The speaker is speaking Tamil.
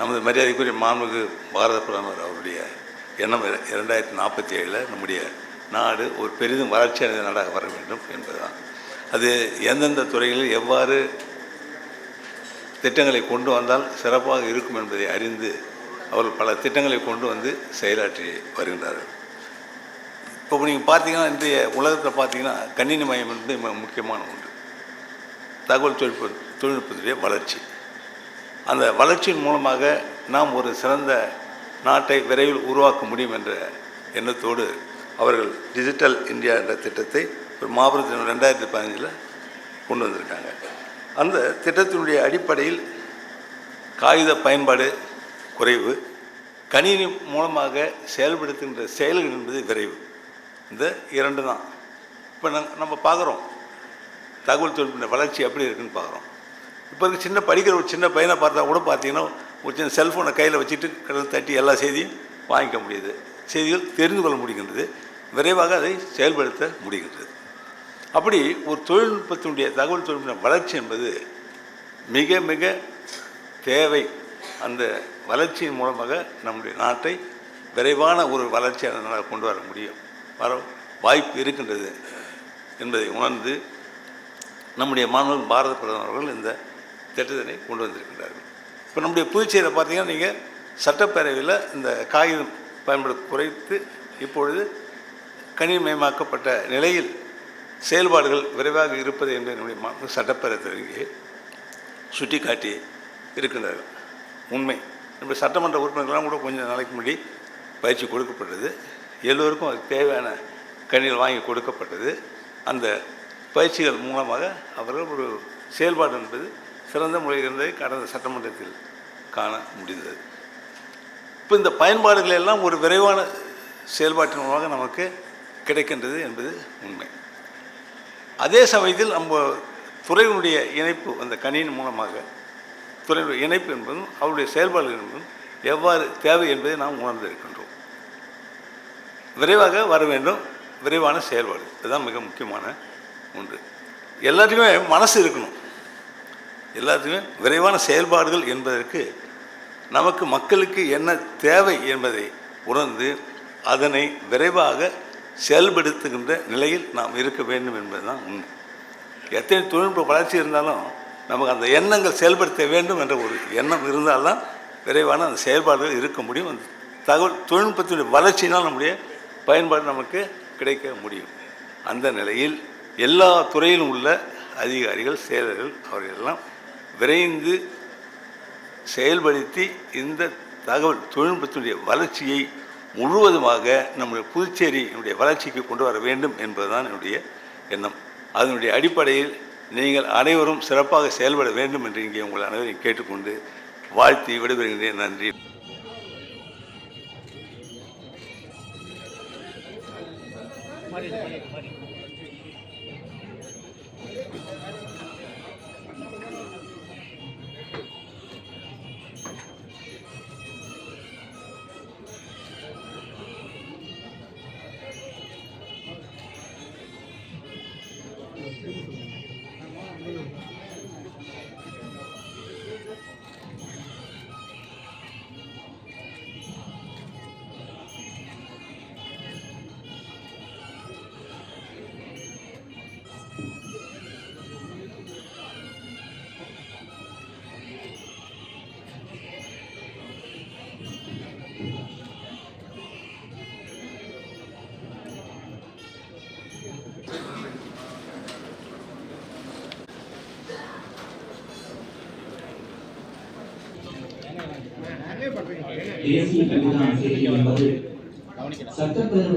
நமது மரியாதைக்குரிய மாண்புமிகு பாரத பிரதமர் அவருடைய எண்ணம் 2047 நம்முடைய நாடு ஒரு பெரிதும் வளர்ச்சி அடைந்த நாடாக வர வேண்டும் என்பதுதான். அது எந்தெந்த துறைகளில் எவ்வாறு திட்டங்களை கொண்டு வந்தால் சிறப்பாக இருக்கும் என்பதை அறிந்து அவர்கள் பல திட்டங்களை கொண்டு வந்து செயலாற்றி வருகின்றார்கள். இப்போ நீங்கள் பார்த்தீங்கன்னா இன்றைய உலகத்தில் பார்த்தீங்கன்னா கணினி மயம் என்பது முக்கியமான ஒன்று. தகவல் தொழில்நுட்பத்துடைய வளர்ச்சி, அந்த வளர்ச்சியின் மூலமாக நாம் ஒரு சிறந்த நாட்டை விரைவில் உருவாக்க முடியும் என்ற எண்ணத்தோடு அவர்கள் டிஜிட்டல் இந்தியா என்ற திட்டத்தை ஒரு மாபெரும் 2015 கொண்டு வந்திருக்காங்க. அந்த திட்டத்தினுடைய அடிப்படையில் காகித பயன்பாடு குறைவு, கணினி மூலமாக செயல்படுத்துகின்ற செயல்கள் என்பது விரைவு. இந்த இரண்டு தான் இப்போ நம்ம பார்க்குறோம். தகவல் தொழில்நுட்ப வளர்ச்சி எப்படி இருக்குதுன்னு பார்க்குறோம். இப்போ இருக்க சின்ன படிக்கிற ஒரு சின்ன பையனை பார்த்தா கூட பார்த்தீங்கன்னா ஒரு சின்ன செல்ஃபோனை கையில் வச்சுட்டு கடல் தட்டி எல்லா செய்தியும் வாங்கிக்க முடியுது, செய்திகள் தெரிந்து கொள்ள முடிகின்றது, விரைவாக அதை செயல்படுத்த முடிகின்றது. அப்படி ஒரு தொழில்நுட்பத்தினுடைய தகவல் தொழில்நுட்ப வளர்ச்சி என்பது மிக மிக தேவை. அந்த வளர்ச்சியின் மூலமாக நம்முடைய நாட்டை விரைவான ஒரு வளர்ச்சியான நாளாக கொண்டு வர முடியும், வர வாய்ப்பு இருக்கின்றது என்பதை உணர்ந்து நம்முடைய மாண்புமிகு பாரத பிரதமர் அவர்கள் இந்த திட்டத்தினை கொண்டு வந்திருக்கின்றார்கள். இப்போ நம்முடைய புதுச்சேரியில் பார்த்தீங்கன்னா நீங்கள் சட்டப்பேரவையில் இந்த காகிதம் பயன்பாடு குறைத்து இப்பொழுது கணினிமயமாக்கப்பட்ட நிலையில் செயல்பாடுகள் விரைவாக இருப்பது என்று என்னுடைய சட்டப்பேரவைக்கு சுட்டி காட்டி இருக்கின்றார்கள். உண்மை, நம்முடைய சட்டமன்ற உறுப்பினர்கள்லாம் கூட கொஞ்சம் நாளைக்கு முன்னாடி பயிற்சி கொடுக்கப்பட்டது. எல்லோருக்கும் அதுக்கு தேவையான கணினிகள் வாங்கி கொடுக்கப்பட்டது. அந்த பயிற்சிகள் மூலமாக அவர்கள் ஒரு செயல்பாடு என்பது சிறந்த முறையில் இருந்ததை கடந்த சட்டமன்றத்தில் காண முடிந்தது. இப்போ இந்த பயன்பாடுகள் எல்லாம் ஒரு விரைவான செயல்பாட்டின் மூலமாக நமக்கு கிடைக்கின்றது என்பது உண்மை. அதே சமயத்தில் நம்ம துறையினுடைய இணைப்பு, அந்த கணினி மூலமாக துறையினுடைய இணைப்பு என்பதும் அவருடைய செயல்பாடுகள் என்பதும் எவ்வாறு தேவை என்பதை நாம் உணர்ந்திருக்கின்றோம். விரைவாக வர வேண்டும், விரைவான செயல்பாடு, இதுதான் மிக முக்கியமான ஒன்று. எல்லாத்துக்குமே மனசு இருக்கணும். எல்லாத்துக்குமே விரைவான செயல்பாடுகள் என்பதற்கு நமக்கு மக்களுக்கு என்ன தேவை என்பதை உணர்ந்து அதனை விரைவாக செயல்படுத்துகின்ற நிலையில் நாம் இருக்க வேண்டும் என்பதுதான் உண்மை. எத்தனை தொழில்நுட்ப வளர்ச்சி இருந்தாலும் நமக்கு அந்த எண்ணங்கள் செயல்படுத்த வேண்டும் என்ற ஒரு எண்ணம் இருந்தால்தான் விரைவான அந்த செயல்பாடுகள் இருக்க முடியும். அந்த தகவல் தொழில்நுட்பத்தினுடைய வளர்ச்சினால் நம்முடைய பயன்பாடு நமக்கு கிடைக்க முடியும். அந்த நிலையில் எல்லா துறையிலும் உள்ள அதிகாரிகள், செயலர்கள் அவர்களெல்லாம் விரைந்து செயல்படுத்தி இந்த தகவல் தொழில்நுட்பத்தினுடைய வளர்ச்சியை முழுவதுமாக நம்முடைய புதுச்சேரியினுடைய வளர்ச்சிக்கு கொண்டு வர வேண்டும் என்பதுதான் என்னுடைய எண்ணம். அதனுடைய அடிப்படையில் நீங்கள் அனைவரும் சிறப்பாக செயல்பட வேண்டும் என்று இங்கே உங்கள் அனைவரையும் கேட்டுக்கொண்டு வாழ்த்தி விடைபெறுகின்றேன். நன்றி. தேசிய கல்விதான் என்பது சட்டப்பேரவை